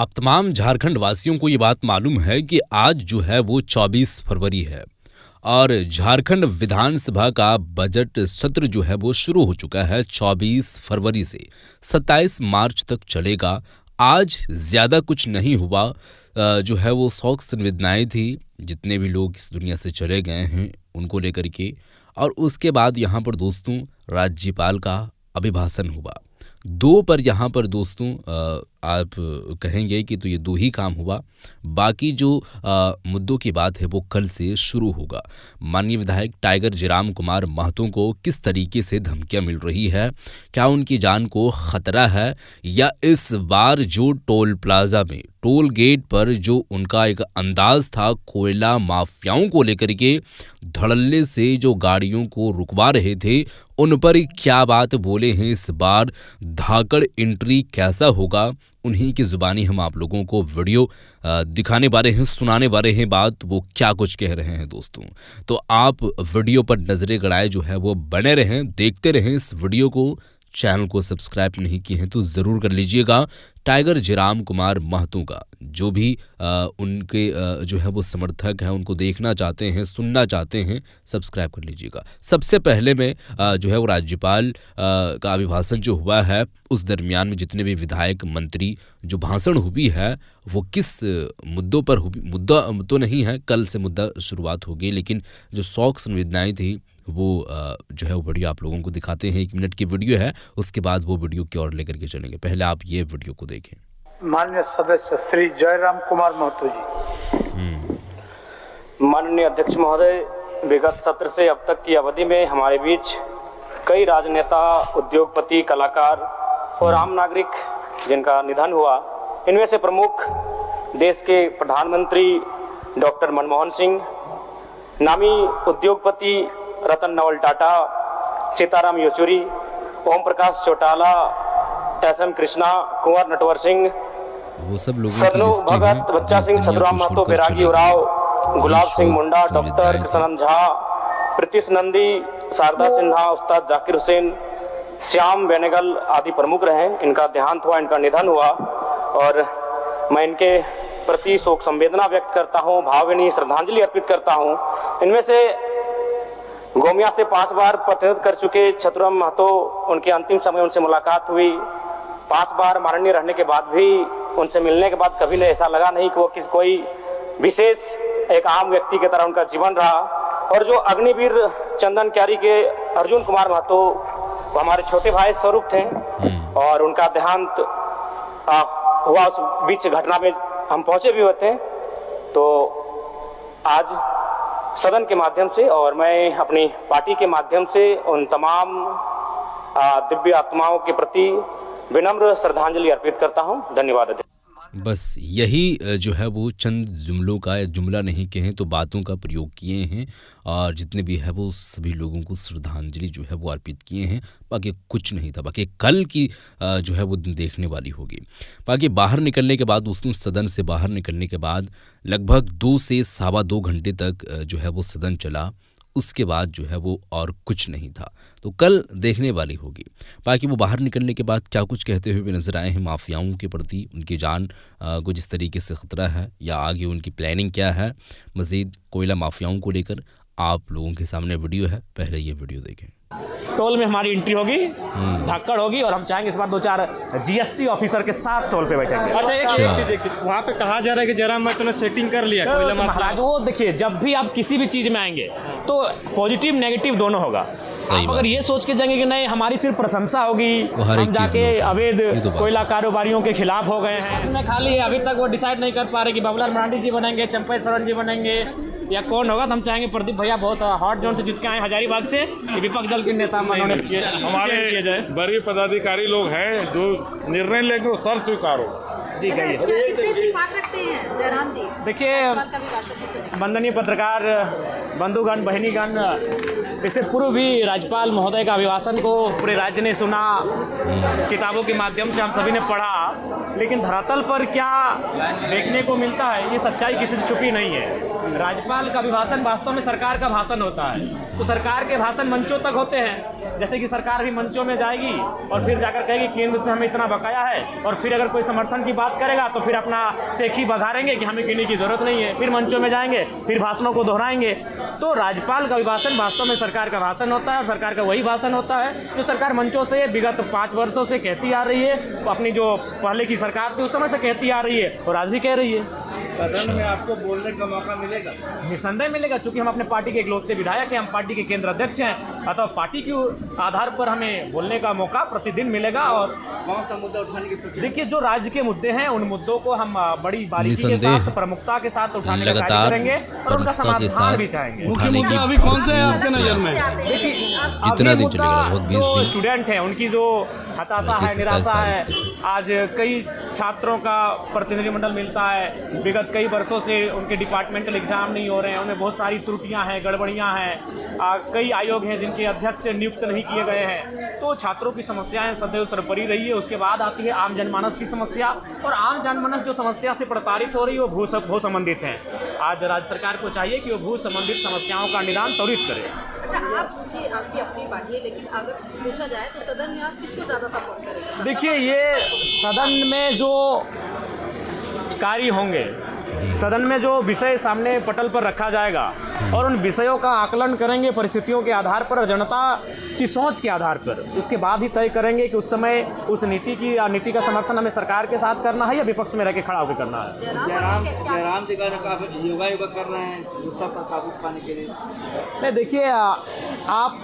अब तमाम झारखंड वासियों को ये बात मालूम है कि आज जो है वो 24 फरवरी है और झारखंड विधानसभा का बजट सत्र जो है वो शुरू हो चुका है 24 फरवरी से 27 मार्च तक चलेगा। आज ज़्यादा कुछ नहीं हुआ। जो है वो शोक संवेदनाएं थी जितने भी लोग इस दुनिया से चले गए हैं उनको लेकर के। और उसके बाद यहाँ पर दोस्तों राज्यपाल का अभिभाषण हुआ। दो पर यहाँ पर दोस्तों आप कहेंगे कि तो ये दो ही काम हुआ, बाकी जो मुद्दों की बात है वो कल से शुरू होगा। माननीय विधायक टाइगर जयराम कुमार महतो को किस तरीके से धमकियां मिल रही है, क्या उनकी जान को खतरा है, या इस बार जो टोल प्लाजा में टोल गेट पर जो उनका एक अंदाज था कोयला माफियाओं को लेकर के धड़ल्ले से जो गाड़ियों को रुकवा रहे थे उन पर क्या बात बोले हैं। इस बार धाकड़ एंट्री कैसा होगा, उन्हीं की जुबानी हम आप लोगों को वीडियो दिखाने वाले हैं, सुनाने वाले हैं बात वो क्या कुछ कह रहे हैं दोस्तों। तो आप वीडियो पर नजरें गड़ाए जो है वो बने रहें, देखते रहें इस वीडियो को। चैनल को सब्सक्राइब नहीं किए हैं तो ज़रूर कर लीजिएगा। टाइगर जयराम कुमार महतो का जो भी उनके जो है वो समर्थक हैं, उनको देखना चाहते हैं, सुनना चाहते हैं, सब्सक्राइब कर लीजिएगा। सबसे पहले में जो है वो राज्यपाल का अभिभाषण जो हुआ है उस दरमियान में जितने भी विधायक मंत्री जो भाषण हुई है वो किस मुद्दों पर हुई, मुद्दा तो नहीं है, कल से मुद्दा शुरुआत होगी, लेकिन जो शोक संवेदनाएं थी वो जो है वो वीडियो आप लोगों को दिखाते हैं। 1 मिनट की वीडियो है, उसके बाद वो वीडियो की ओर लेकर के चलेंगे। पहले आप ये वीडियो को देखें। माननीय सदस्य श्री जयराम कुमार महतो जी। माननीय अध्यक्ष महोदय, विगत सत्र से अब तक की अवधि में हमारे बीच कई राजनेता, उद्योगपति, कलाकार और आम नागरिक जिनका निधन हुआ, इनमें से प्रमुख देश के प्रधानमंत्री डॉक्टर मनमोहन सिंह, नामी उद्योगपति रतन नवल टाटा, सीताराम येचुरी, ओम प्रकाश चौटाला, एस.एम. कृष्णा, कुंवर नटवर सिंह, वो सब लोगों सदनु भगत, बच्चा सिंह, सतराम महतो, बैरागी उराव, गुलाब सिंह मुंडा, डॉक्टर कृष्णन झा, प्रीतिश नंदी, शारदा सिन्हा, उस्ताद जाकिर हुसैन, श्याम बेनेगल आदि प्रमुख रहे। इनका देहांत हुआ, इनका निधन हुआ और मैं इनके प्रति शोक संवेदना व्यक्त करता हूँ, भावभीनी श्रद्धांजलि अर्पित करता हूँ। इनमें से गोमिया से 5 बार प्रतिनिधित्व कर चुके छतुराम महतो, उनके अंतिम समय उनसे मुलाकात हुई। 5 बार माननीय रहने के बाद भी उनसे मिलने के बाद कभी नहीं ऐसा लगा नहीं कि वो कोई विशेष एक आम व्यक्ति की तरह उनका जीवन रहा। और जो अग्निवीर चंदन क्यारी के अर्जुन कुमार महतो, वो हमारे छोटे भाई स्वरूप थे और उनका देहांत हुआ। उस बीच घटना में हम पहुंचे भी हुए थे। तो आज सदन के माध्यम से और मैं अपनी पार्टी के माध्यम से उन तमाम दिव्य आत्माओं के प्रति विनम्र श्रद्धांजलि अर्पित करता हूं। धन्यवाद। बस यही जो है वो चंद जुमलों का, जुमला नहीं कहें तो बातों का प्रयोग किए हैं और जितने भी है वो सभी लोगों को श्रद्धांजलि जो है वो अर्पित किए हैं। बाकी कुछ नहीं था। बाकी कल की जो है वो देखने वाली होगी। बाकी बाहर निकलने के बाद दोस्तों, सदन से बाहर निकलने के बाद लगभग 2 से सवा 2 घंटे तक जो है वो सदन चला। उसके बाद जो है वो और कुछ नहीं था। तो कल देखने वाली होगी। बाकी वो बाहर निकलने के बाद क्या कुछ कहते हुए नजर आए हैं माफियाओं के प्रति, उनकी जान को जिस तरीके से खतरा है या आगे उनकी प्लानिंग क्या है मजीद कोयला माफियाओं को लेकर, आप लोगों के सामने वीडियो है, पहले ये वीडियो देखें। टोल में हमारी एंट्री होगी, धाकड़ होगी और हम चाहेंगे इस बार 2-4 जीएसटी ऑफिसर के साथ टोल पे बैठेंगे। अच्छा, एक चीज देखिए, वहाँ पे कहा जा रहा है कि जयराम महतो ने सेटिंग कर लिया कोयला माफिया। महाराज वो देखिए, जब भी आप किसी भी चीज़ में आएंगे तो पॉजिटिव नेगेटिव दोनों होगा। आप अगर ये सोच के जाएंगे कि नहीं हमारी सिर्फ प्रशंसा होगी, हम जाके अवैध कोयला कारोबारियों के खिलाफ हो गए हैं, मैं खाली अभी तक वो डिसाइड नहीं कर पा रहे कि बाबूलाल मरांडी जी बनेंगे, चंपई सरन जी बनेंगे या कौन होगा। तो हम चाहेंगे प्रदीप भैया बहुत हॉट जोन से जीत के आए हजारीबाग से, विपक्ष दल के नेता हमारे बड़े पदाधिकारी लोग हैं जो निर्णय लेंगे वो सर स्वीकारो। जी कहिए। देखिए वंदनीय पत्रकार बंधुगण, बहनीगण, इससे पूर्व भी राज्यपाल महोदय का अभिभाषण को पूरे राज्य ने सुना, किताबों के माध्यम से हम सभी ने पढ़ा, लेकिन धरातल पर क्या देखने को मिलता है ये सच्चाई किसी से छुपी नहीं है। राज्यपाल का अभिभाषण वास्तव में सरकार का भाषण होता है। तो सरकार के भाषण मंचों तक होते हैं, जैसे कि सरकार भी मंचों में जाएगी और फिर जाकर कहेगी केंद्र से हमें इतना बकाया है, और फिर अगर कोई समर्थन की बात करेगा तो फिर अपना सेखी बघारेंगे कि हमें गिनने की जरूरत नहीं है, फिर मंचों में जाएंगे, फिर भाषणों को दोहराएंगे। तो राज्यपाल का अभिभाषण वास्तव में सरकार का भाषण होता है, और सरकार का वही भाषण होता है जो सरकार मंचों से विगत 5 वर्षों से कहती आ रही है, अपनी जो पहले की सरकार थी उस समय से कहती आ रही है और आज भी कह रही है। सदन में आपको बोलने का मौका मिलेगा? निसंदेह मिलेगा, क्योंकि हम अपने पार्टी के इकलौते विधायक हैं, हम पार्टी के केंद्र अध्यक्ष हैं, अतः पार्टी के आधार पर हमें बोलने का मौका प्रतिदिन मिलेगा। और कौन सा मुद्दा उठाने की सोच? देखिए, जो राज्य के मुद्दे हैं उन मुद्दों को हम बड़ी बारीकी के साथ, प्रमुखता के साथ उठाने का कार्य करेंगे और उनका समाधान भी चाहेंगे। मुख्य मुद्दा अभी कौन सा है आपके नजर में? देखिए, जितना दिन चलेगा लगभग 20 दिन। स्टूडेंट हैं उनकी जो हताशा है, निराशा है, आज कई छात्रों का प्रतिनिधिमंडल मिलता है, विगत कई वर्षों से उनके डिपार्टमेंटल एग्जाम नहीं हो रहे हैं, उनमें बहुत सारी त्रुटियां हैं, गड़बड़ियां हैं, कई आयोग हैं जिनके अध्यक्ष नियुक्त नहीं किए गए हैं। तो छात्रों की समस्याएं सदैव सर्वोपरि रही है। उसके बाद आती है आम जनमानस की समस्या, और आम जनमानस जो समस्या से प्रताड़ित हो रही है वो भू संबंधित है। आज राज्य सरकार को चाहिए कि वो भू संबंधित समस्याओं का निदान त्वरित करे। अच्छा, आपकी अपनी पार्टी है, लेकिन अगर पूछा जाए तो सदन में आप किसको ज़्यादा सपोर्ट करेंगे? देखिए, ये सदन में जो कार्य होंगे, सदन में जो विषय सामने पटल पर रखा जाएगा और उन विषयों का आकलन करेंगे परिस्थितियों के आधार पर और जनता की सोच के आधार पर, उसके बाद ही तय करेंगे कि उस समय उस नीति का समर्थन हमें सरकार के साथ करना है या विपक्ष में रह के खड़ा होकर करना है। जयराम जी का योगा कर रहे हैं गुस्सा पर काबू पाने के लिए। नहीं, देखिए, आप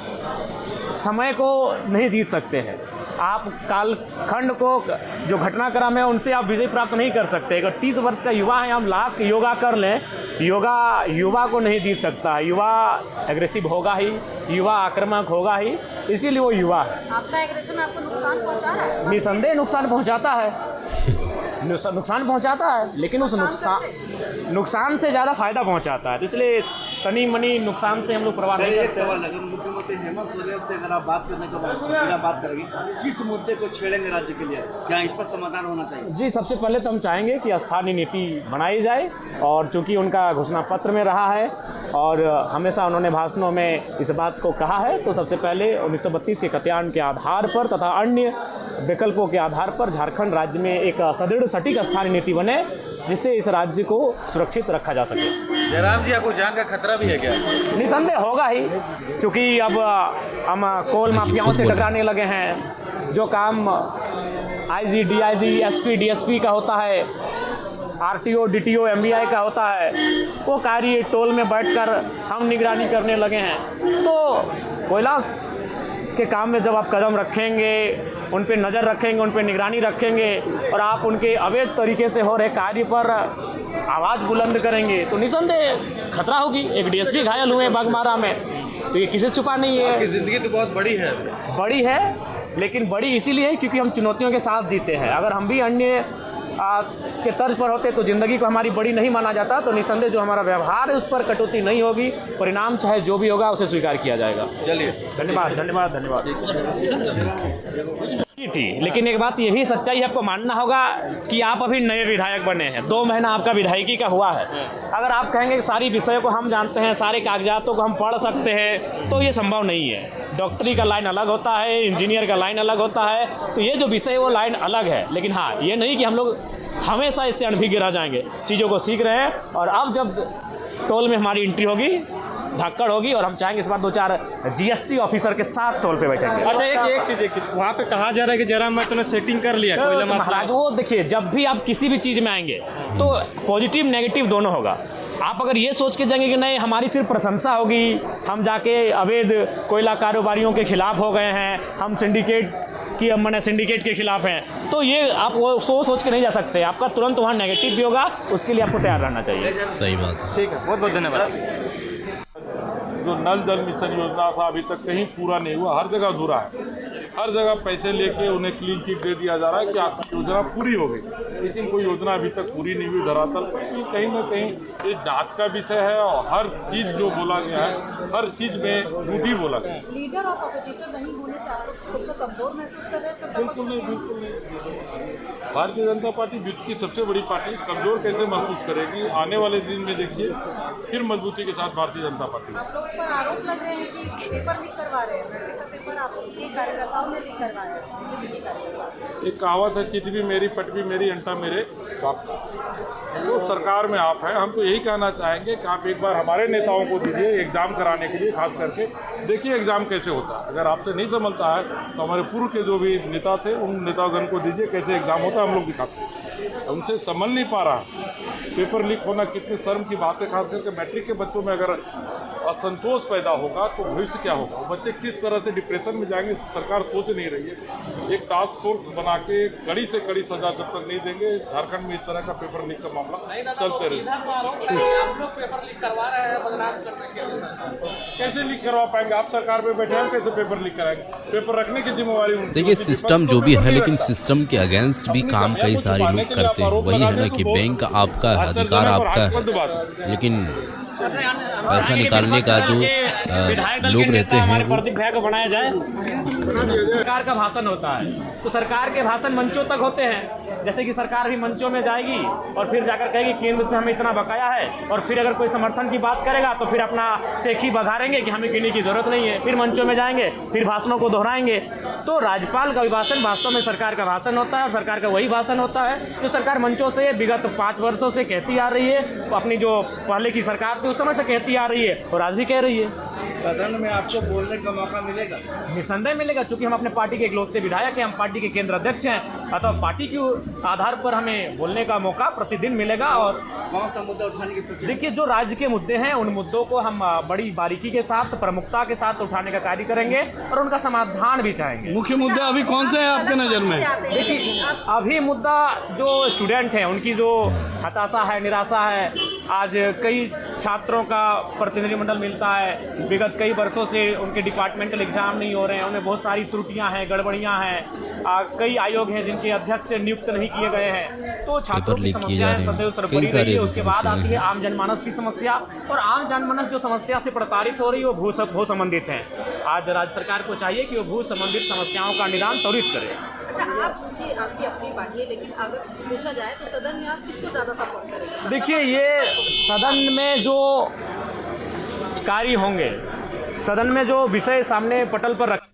समय को नहीं जीत सकते हैं, आप कालखंड को, जो घटनाक्रम है उनसे आप विजय प्राप्त नहीं कर सकते। अगर 30 वर्ष का युवा है, हम लाख योगा कर लें, युवा को नहीं जीत सकता। युवा एग्रेसिव होगा ही, युवा आक्रामक होगा ही, इसीलिए वो युवा है। आपका एग्रेशन आपको नुकसान पहुंचा रहा है? निसंदेह नुकसान पहुंचाता है, नुकसान पहुंचाता है, लेकिन उस नुकसान से ज़्यादा फायदा पहुंचाता है। तो इसलिए तनी मनी नुकसान से हम लोग परवाह नहीं करते। सवाल अगर मुख्यमंत्री हेमंत सोरेन से अगर आप बात करने का बात करेंगे, किस मुद्दे को छेड़ेंगे राज्य के लिए? क्या इस पर समाधान होना चाहिए? जी, सबसे पहले तो हम चाहेंगे कि स्थानीय नीति बनाई जाए, और चूंकि उनका घोषणा पत्र में रहा है और हमेशा उन्होंने भाषणों में इस बात को कहा है, तो सबसे पहले 1932 के कत्यान के आधार पर तथा अन्य विकल्पों के आधार पर झारखंड राज्य में एक सदृढ़ सटीक स्थानीय नीति बने, जिससे इस राज्य को सुरक्षित रखा जा सके। जयराम जी, आपको जान का खतरा भी है क्या? निसंदेह होगा ही, क्योंकि अब हम कोल माफियाओं से टकराने लगे हैं। जो काम IG, DIG, SP, DSP का होता है, RTO, DTO, MBI का होता है, वो कार्य टोल में बैठकर हम निगरानी करने लगे हैं। तो कोयला के काम में जब आप कदम रखेंगे, उन पे नज़र रखेंगे, उन पे निगरानी रखेंगे, और आप उनके अवैध तरीके से हो रहे कार्य पर आवाज़ बुलंद करेंगे, तो निसंदेह खतरा होगी। एक DSP घायल हुए बागमारा में, तो ये किसी से छुपा नहीं है। आपकी ज़िंदगी तो बहुत बड़ी है, लेकिन बड़ी इसीलिए है क्योंकि हम चुनौतियों के साथ जीते हैं। अगर हम भी अन्य के तर्ज पर होते तो ज़िंदगी को हमारी बड़ी नहीं माना जाता। तो निसंदेह जो हमारा व्यवहार है उस पर कटौती नहीं होगी, परिणाम चाहे जो भी होगा उसे स्वीकार किया जाएगा। चलिए, धन्यवाद। थी, लेकिन एक बात ये भी सच्चाई आपको मानना होगा कि आप अभी नए विधायक बने हैं, 2 महीना आपका विधायकी का हुआ है। अगर आप कहेंगे कि सारी विषयों को हम जानते हैं, सारे कागजातों को हम पढ़ सकते हैं, तो ये संभव नहीं है। डॉक्टरी का लाइन अलग होता है, इंजीनियर का लाइन अलग होता है, तो ये जो विषय है वो लाइन अलग है। लेकिन हाँ, ये नहीं कि हम लोग हमेशा इससे अनभिज्ञ रह जाएंगे, चीज़ों को सीख रहे हैं। और अब जब टोल में हमारी एंट्री होगी, धक्कड़ होगी, और हम चाहेंगे इस बार 2-4 GST ऑफिसर के साथ टोल पे बैठेंगे। अच्छा, एक चीज़ वहाँ पे कहा जा रहा है कि जयराम मैं तूने सेटिंग कर लिया कोयला महाराज। वो देखिए, जब भी आप किसी भी चीज़ में आएंगे तो पॉजिटिव नेगेटिव दोनों होगा। आप अगर ये सोच के जाएंगे कि नहीं हमारी सिर्फ प्रशंसा होगी, हम जाके अवैध कोयला कारोबारियों के खिलाफ हो गए हैं, हम सिंडिकेट के खिलाफ हैं, तो ये आप वो सोच के नहीं जा सकते। आपका तुरंत वहाँ नेगेटिव भी होगा, उसके लिए आपको तैयार रहना चाहिए। सही बात है। ठीक है, बहुत बहुत धन्यवाद। जो नल जल मिशन योजना था अभी तक कहीं पूरा नहीं हुआ, हर जगह अधूरा है। हर जगह पैसे लेके उन्हें क्लीन चिट दे दिया जा रहा है कि आपकी योजना पूरी हो गई, लेकिन कोई योजना अभी तक पूरी नहीं हुई धरातल पर। कहीं ना कहीं ये जांच का विषय है, और हर चीज़ जो बोला गया है, हर चीज़ में झूठी बोला गया है। लीडर ऑफ ऑपोजिशन नहीं होने से आप खुद को कमजोर महसूस कर रहे हैं? बिल्कुल नहीं। भारतीय जनता पार्टी विश्व की सबसे बड़ी पार्टी कमजोर कैसे महसूस करेगी? आने वाले दिन में देखिए फिर मजबूती के साथ भारतीय जनता पार्टी। आप लोगों पर आरोप लग रहे हैं कि पेपर लीक करवा रहे हैं, पेपर आपके कार्यकर्ताओं ने लीक करवाया है। एक कहावत है, चित भी मेरी पट भी मेरी अंटा मेरे बाप का। तो सरकार में आप हैं, हम तो यही कहना चाहेंगे कि आप एक बार हमारे नेताओं को दीजिए एग्जाम कराने के लिए, खास करके देखिए एग्जाम कैसे होता है। अगर आपसे नहीं समझता है तो हमारे पूर्व के जो भी नेता थे उन नेतागण को दीजिए कैसे एग्जाम होता है, हम लोग दिखाते हैं। उनसे समझ नहीं पा रहा पेपर लीक होना कितनी शर्म की बात है। खास करके मैट्रिक के बच्चों में अगर असंतोष पैदा होगा तो भविष्य क्या होगा, वो बच्चे किस तरह से डिप्रेशन में जाएंगे, सरकार सोच नहीं रही है। एक टास्क फोर्स बना के कड़ी से कड़ी सजा जब तक नहीं देंगे, झारखंड में इस तरह का पेपर लीक का मामला चलते रहेगा। आप लोग पेपर लीक करवा रहे हैं बदनाम करने के लिए, कैसे लीक करवा पाएंगे? आप सरकार में बैठे हैं, कैसे पेपर लीक कराएंगे? पेपर रखने की जिम्मेवारी उनकी। देखिए सिस्टम जो भी है, लेकिन सिस्टम के अगेंस्ट भी काम कई सारे लोग करते हैं। वही है ना कि बैंक आपका अधिकार आपका है, लेकिन पैसा निकालने का जो लोग रहते हैं वो प्रदीप भाई को बनाया जाए। सरकार का भाषण होता है तो सरकार के भाषण मंचों तक होते हैं, जैसे कि सरकार भी मंचों में जाएगी और फिर जाकर कहेगी केंद्र से हमें इतना बकाया है, और फिर अगर कोई समर्थन की बात करेगा तो फिर अपना सेखी बघारेंगे कि हमें गिनने की जरूरत नहीं है, फिर मंचों में जाएंगे, फिर भाषणों को दोहराएंगे। तो राज्यपाल का अभिभाषण वास्तव में सरकार का भाषण होता है, और सरकार का वही भाषण होता है जो सरकार मंचों से विगत 5 वर्षों से कहती आ रही है। अपनी जो पहले की सरकार थी उस समय से कहती आ रही है और आज भी कह रही है। सदन में आपको बोलने का मौका मिलेगा? निसंदेह मिलेगा, क्योंकि हम अपने पार्टी के इकलौते विधायक हैं, हम पार्टी के केंद्र अध्यक्ष हैं, अतः पार्टी के आधार पर हमें बोलने का मौका प्रतिदिन मिलेगा। और कौन सा मुद्दा उठाने की सोच? देखिए जो राज्य के मुद्दे हैं उन मुद्दों को हम बड़ी बारीकी के साथ, प्रमुखता के साथ उठाने का कार्य करेंगे और उनका समाधान भी चाहेंगे। मुख्य मुद्दे अभी कौन से हैं आपके नज़र में? देखिए अभी मुद्दा जो स्टूडेंट हैं उनकी जो हताशा है, निराशा है। आज कई छात्रों का प्रतिनिधिमंडल मिलता है, विगत कई वर्षों से उनके डिपार्टमेंटल एग्जाम नहीं हो रहे हैं, उनमें बहुत सारी त्रुटियां हैं, गड़बड़ियां हैं। कई आयोग हैं जिनके अध्यक्ष नियुक्त नहीं किए गए हैं। तो छात्रों की समस्याएं सदैव सर्वोपरि रही है। उसके बाद आती है आम जनमानस की समस्या, और आम जनमानस जो समस्या से प्रताड़ित हो रही है वो भू संबंधित है। आज राज्य सरकार को चाहिए कि वो भू संबंधित समस्याओं का निदान त्वरित करे। अच्छा, आपकी अपनी पार्टी है, लेकिन अगर पूछा जाए तो सदन में आप किसको ज़्यादा सपोर्ट करेंगे? देखिए ये सदन में जो कार्य होंगे, सदन में जो विषय सामने पटल पर रख।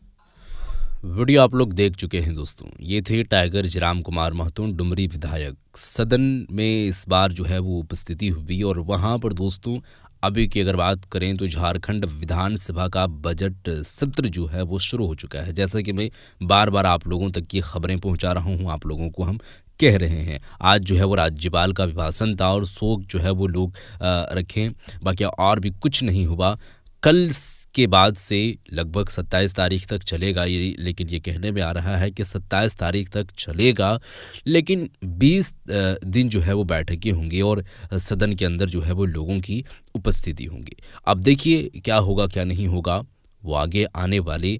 वीडियो आप लोग देख चुके हैं दोस्तों। ये थे टाइगर जयराम कुमार महतो, डुमरी विधायक। सदन में इस बार जो है वो उपस्थिति हुई और वहाँ पर दोस्तों अभी की अगर बात करें तो झारखंड विधानसभा का बजट सत्र जो है वो शुरू हो चुका है। जैसा कि मैं बार बार आप लोगों तक ये खबरें पहुंचा रहा हूं, आप लोगों को हम कह रहे हैं। आज जो है वो राज्यपाल का अभिभाषण था और शोक जो है वो लोग रखें, बाकी और भी कुछ नहीं हुआ। कल के बाद से लगभग 27 तारीख तक चलेगा ये, लेकिन ये कहने में आ रहा है कि 27 तारीख तक चलेगा, लेकिन 20 दिन जो है वो बैठकें होंगी और सदन के अंदर जो है वो लोगों की उपस्थिति होंगी। अब देखिए क्या होगा क्या नहीं होगा, वो आगे आने वाले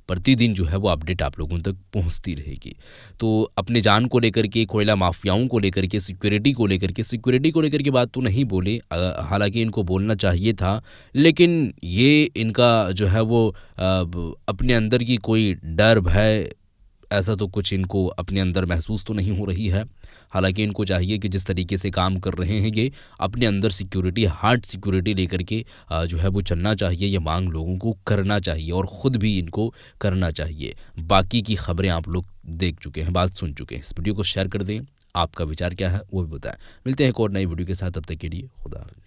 प्रतिदिन जो है वो अपडेट आप लोगों तक पहुंचती रहेगी। तो अपने जान को लेकर के, कोयला माफियाओं को लेकर के, सिक्योरिटी को लेकर के बात तो नहीं बोले, हालांकि इनको बोलना चाहिए था, लेकिन ये इनका जो है वो अपने अंदर की कोई डर भय ऐसा तो कुछ इनको अपने अंदर महसूस तो नहीं हो रही है। हालांकि इनको चाहिए कि जिस तरीके से काम कर रहे हैं ये अपने अंदर सिक्योरिटी, हार्ड सिक्योरिटी लेकर के जो है वो चलना चाहिए। ये मांग लोगों को करना चाहिए और ख़ुद भी इनको करना चाहिए। बाकी की खबरें आप लोग देख चुके हैं, बात सुन चुके हैं। इस वीडियो को शेयर कर दें, आपका विचार क्या है वो भी बताएं। मिलते हैं एक और नई वीडियो के साथ, तब तक के लिए खुदा हाफ़िज़।